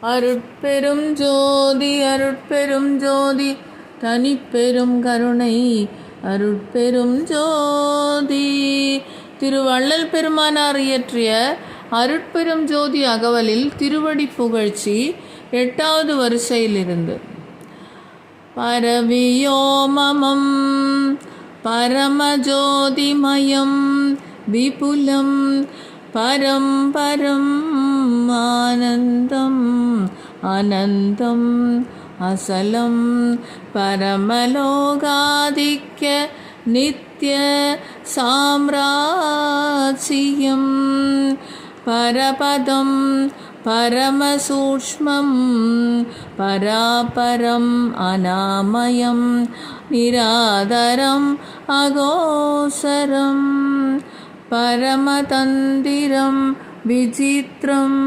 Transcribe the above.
அருட்பெரும் ஜோதி அருட்பெரும் ஜோதி தனிப்பெரும் கருணை அருட்பெரும் ஜோதி. திருவள்ளல் பெருமானார் இயற்றிய அருட்பெரும் ஜோதி அகவலில் திருவடி புகழ்ச்சி 8வது வரிசையிலிருந்து. பரவியோமமம் பரமஜோதிமயம் விபுலம் பரம் பரம் ஆனந்தம் அனந்தம் அசலம் பரமலோகாதிக்க நித்ய சாம்ராஜ்யம் பரபதம் பரமசூக்ஷ்மம் பராபரம் அநாமயம் நிராதரம் அகோசரம் பரமதந்திரம் விசித்ரம்